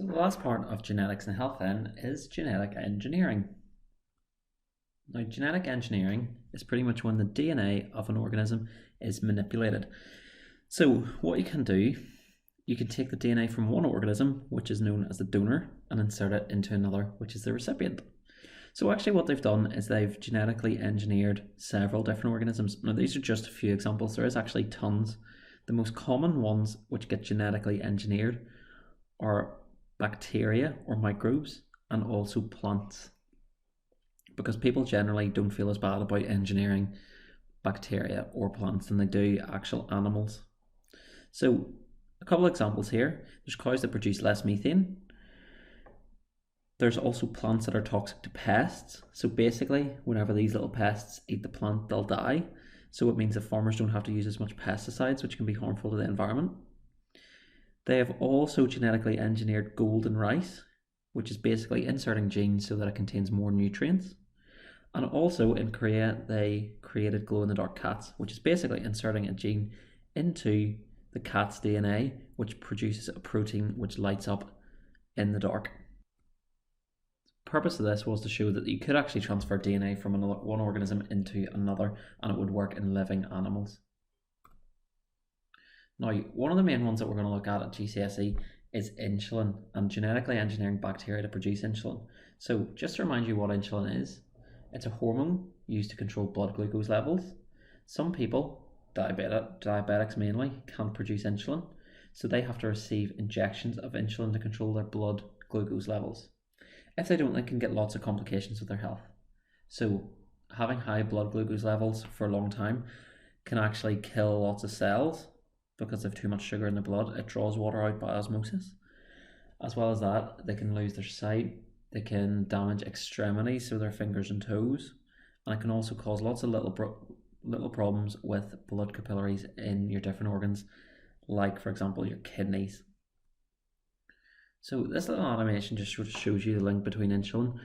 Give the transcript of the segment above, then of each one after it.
So the last part of genetics and health then is genetic engineering. Now, genetic engineering is pretty much when the DNA of an organism is manipulated. So what you can do, you can take the DNA from one organism, which is known as the donor, and insert it into another, which is the recipient. So actually what they've done is they've genetically engineered several different organisms. Now these are just a few examples, there is actually tons. The most common ones which get genetically engineered are bacteria or microbes and also plants, because people generally don't feel as bad about engineering bacteria or plants than they do actual animals. So a couple of examples here. There's cows that produce less methane. There's also plants that are toxic to pests. So basically, whenever these little pests eat the plant, they'll die. So it means that farmers don't have to use as much pesticides, which can be harmful to the environment. They have also genetically engineered golden rice, which is basically inserting genes so that it contains more nutrients. And also in Korea, they created glow-in-the-dark cats, which is basically inserting a gene into the cat's DNA, which produces a protein which lights up in the dark. The purpose of this was to show that you could actually transfer DNA from one organism into another, and it would work in living animals. Now, one of the main ones that we're going to look at GCSE is insulin and genetically engineering bacteria to produce insulin. So just to remind you what insulin is, it's a hormone used to control blood glucose levels. Some people, diabetics mainly, can't produce insulin, so they have to receive injections of insulin to control their blood glucose levels. If they don't, they can get lots of complications with their health. So having high blood glucose levels for a long time can actually kill lots of cells because they have too much sugar in the blood. It draws water out by osmosis. As well as that, they can lose their sight, they can damage extremities, so their fingers and toes, and it can also cause lots of little problems with blood capillaries in your different organs, like for example your kidneys. So this little animation just sort of shows you the link between insulin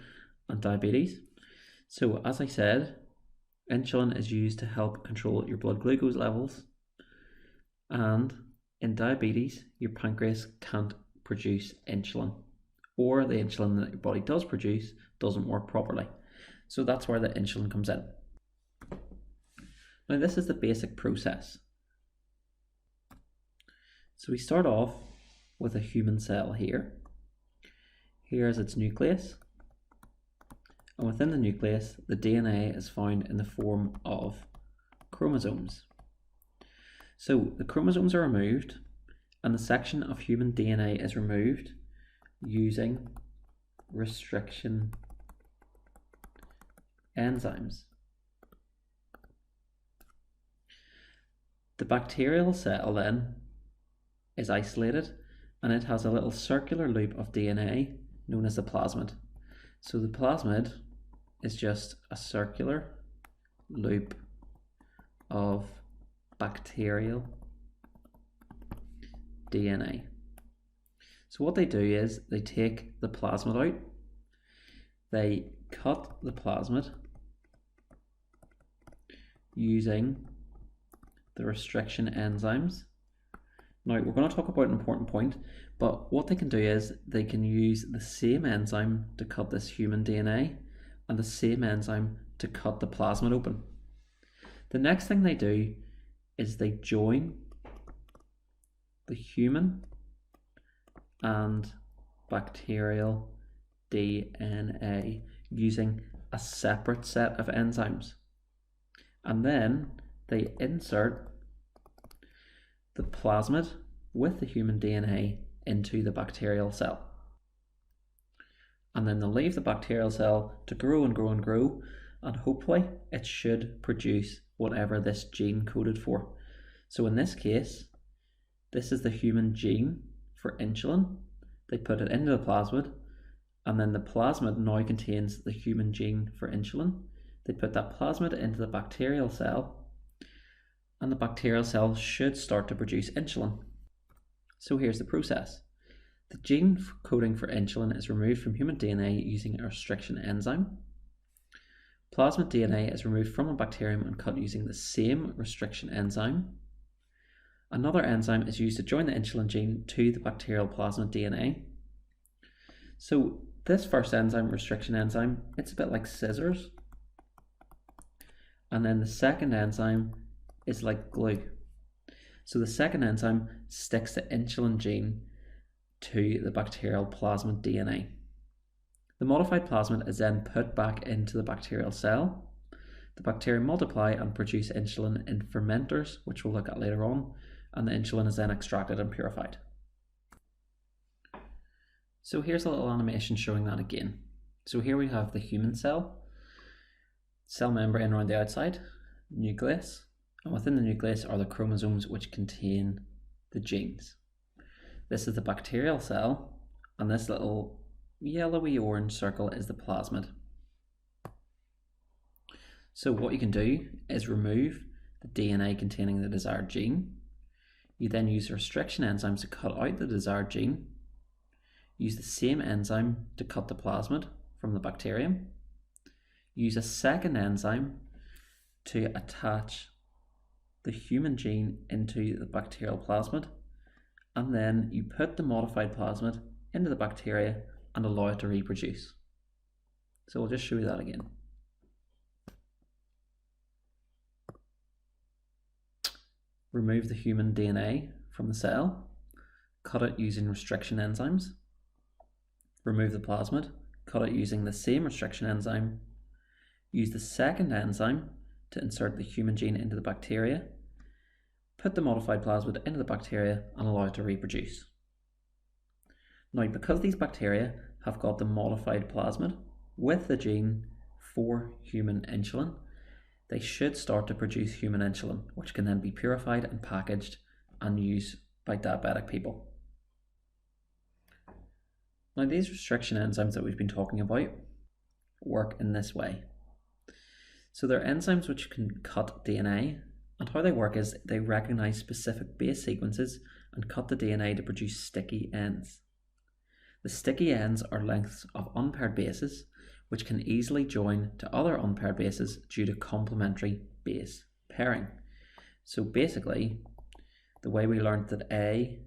and diabetes. So as I said, insulin is used to help control your blood glucose levels, and in diabetes your pancreas can't produce insulin, or the insulin that your body does produce doesn't work properly. So that's where the insulin comes in. Now this is the basic process. So we start off with a human cell here. Here's its nucleus. And within the nucleus, the DNA is found in the form of chromosomes. So the chromosomes are removed, and the section of human DNA is removed using restriction enzymes. The bacterial cell then is isolated, and it has a little circular loop of DNA known as the plasmid. So the plasmid is just a circular loop of bacterial DNA. So what they do is they take the plasmid out, they cut the plasmid using the restriction enzymes. Now we're going to talk about an important point, but what they can do is they can use the same enzyme to cut this human DNA and the same enzyme to cut the plasmid open. The next thing they do is they join the human and bacterial DNA using a separate set of enzymes, and then they insert the plasmid with the human DNA into the bacterial cell, and then they'll leave the bacterial cell to grow and grow and grow, and hopefully it should produce whatever this gene coded for. So in this case, this is the human gene for insulin. They put it into the plasmid, and then the plasmid now contains the human gene for insulin. They put that plasmid into the bacterial cell, and the bacterial cell should start to produce insulin. So here's the process. The gene coding for insulin is removed from human DNA using a restriction enzyme. Plasmid DNA is removed from a bacterium and cut using the same restriction enzyme. Another enzyme is used to join the insulin gene to the bacterial plasmid DNA. So this first enzyme, restriction enzyme, it's a bit like scissors. And then the second enzyme is like glue. So the second enzyme sticks the insulin gene to the bacterial plasmid DNA. The modified plasmid is then put back into the bacterial cell. The bacteria multiply and produce insulin in fermenters, which we'll look at later on, and the insulin is then extracted and purified. So here's a little animation showing that again. So here we have the human cell membrane around the outside, nucleus, and within the nucleus are the chromosomes which contain the genes. This is the bacterial cell, and this little yellowy orange circle is the plasmid. So what you can do is remove the DNA containing the desired gene. You then use restriction enzymes to cut out the desired gene. Use the same enzyme to cut the plasmid from the bacterium. Use a second enzyme to attach the human gene into the bacterial plasmid, and then you put the modified plasmid into the bacteria and allow it to reproduce. So we'll just show you that again. Remove the human DNA from the cell, cut it using restriction enzymes. Remove the plasmid, cut it using the same restriction enzyme. Use the second enzyme to insert the human gene into the bacteria. Put the modified plasmid into the bacteria and allow it to reproduce. Now, because these bacteria have got the modified plasmid with the gene for human insulin, they should start to produce human insulin, which can then be purified and packaged and used by diabetic people. Now, these restriction enzymes that we've been talking about work in this way. So they're enzymes which can cut DNA, and how they work is they recognize specific base sequences and cut the DNA to produce sticky ends. The sticky ends are lengths of unpaired bases which can easily join to other unpaired bases due to complementary base pairing. So basically, the way we learned that A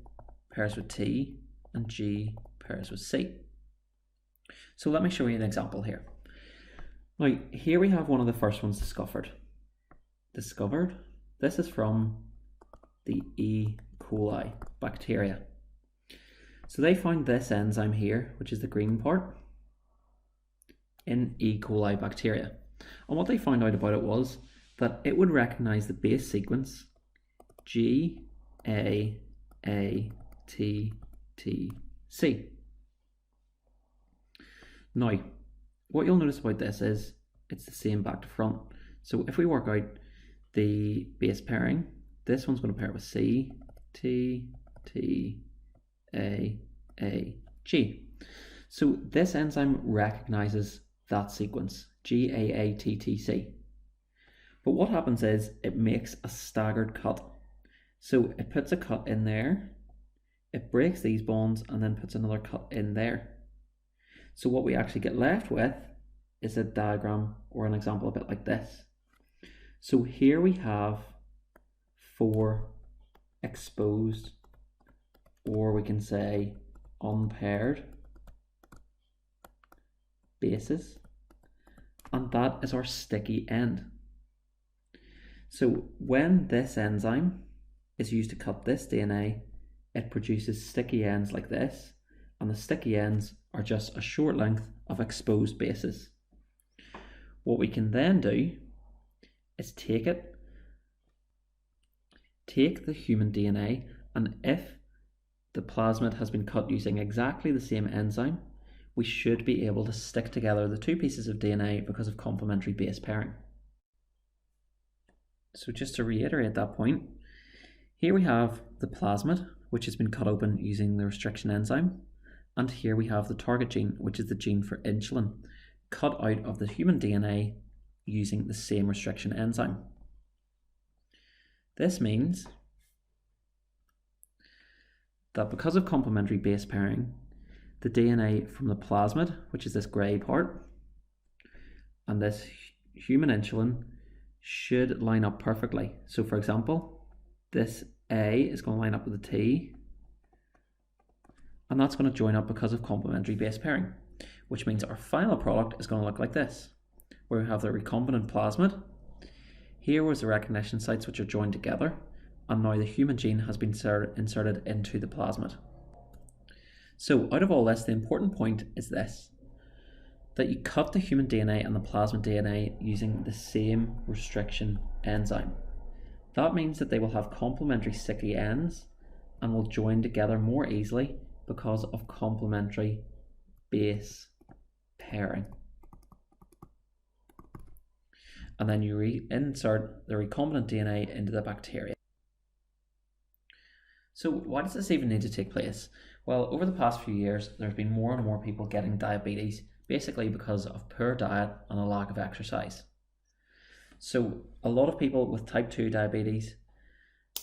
pairs with T and G pairs with C. So let me show you an example here. Now, here we have one of the first ones discovered. This is from the E. coli bacteria. So they found this enzyme here, which is the green part, in E. coli bacteria. And what they found out about it was that it would recognize the base sequence G, A, T, T, C. Now, what you'll notice about this is it's the same back to front. So if we work out the base pairing, this one's going to pair with C, T, T, A, G. So this enzyme recognizes that sequence, G, A, T, T, C. But what happens is it makes a staggered cut. So it puts a cut in there, it breaks these bonds, and then puts another cut in there. So what we actually get left with is a diagram or an example a bit like this. So here we have 4 exposed, or we can say unpaired bases, and that is our sticky end. So when this enzyme is used to cut this DNA, it produces sticky ends like this, and the sticky ends are just a short length of exposed bases. What we can then do is take the human DNA, and if the plasmid has been cut using exactly the same enzyme, we should be able to stick together the 2 pieces of DNA because of complementary base pairing. So just to reiterate that point, here we have the plasmid, which has been cut open using the restriction enzyme, and here we have the target gene, which is the gene for insulin, cut out of the human DNA using the same restriction enzyme. This means that because of complementary base pairing, the DNA from the plasmid, which is this grey part, and this human insulin should line up perfectly. So for example, this A is going to line up with the T, and that's going to join up because of complementary base pairing, which means our final product is going to look like this, where we have the recombinant plasmid. Here was the recognition sites which are joined together, and now the human gene has been inserted into the plasmid. So out of all this, the important point is this, that you cut the human DNA and the plasmid DNA using the same restriction enzyme. That means that they will have complementary sticky ends and will join together more easily because of complementary base pairing. And then you reinsert the recombinant DNA into the bacteria. So why does this even need to take place? Well, over the past few years, there's been more and more people getting diabetes, basically because of poor diet and a lack of exercise. So a lot of people with type 2 diabetes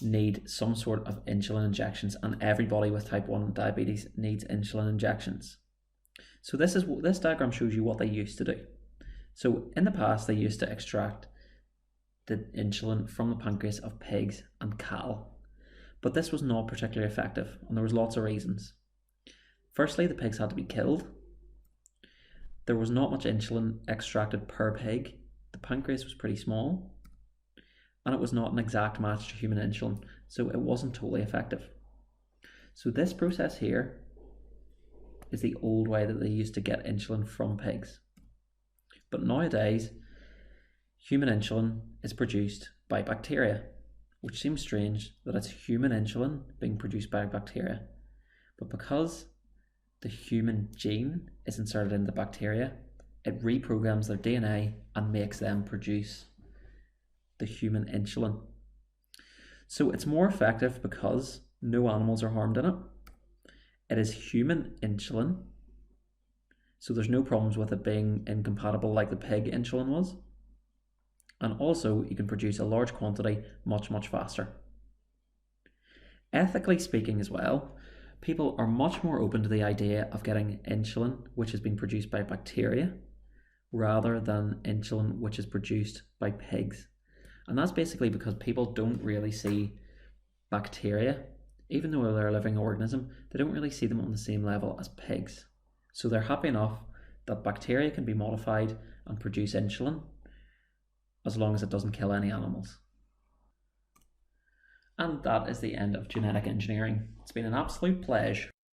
need some sort of insulin injections, and everybody with type 1 diabetes needs insulin injections. So this diagram shows you what they used to do. So in the past, they used to extract the insulin from the pancreas of pigs and cattle. But this was not particularly effective, and there was lots of reasons. Firstly, the pigs had to be killed. There was not much insulin extracted per pig. The pancreas was pretty small, and it was not an exact match to human insulin, so it wasn't totally effective. So this process here is the old way that they used to get insulin from pigs. But nowadays, human insulin is produced by bacteria, which seems strange that it's human insulin being produced by bacteria. But because the human gene is inserted in the bacteria, it reprograms their DNA and makes them produce the human insulin. So it's more effective because no animals are harmed in it. It is human insulin, so there's no problems with it being incompatible like the pig insulin was. And also you can produce a large quantity much faster. Ethically speaking as well, people are much more open to the idea of getting insulin which has been produced by bacteria rather than insulin which is produced by pigs. And that's basically because people don't really see bacteria, even though they're a living organism, they don't really see them on the same level as pigs. So they're happy enough that bacteria can be modified and produce insulin as long as it doesn't kill any animals. And that is the end of genetic engineering. It's been an absolute pleasure.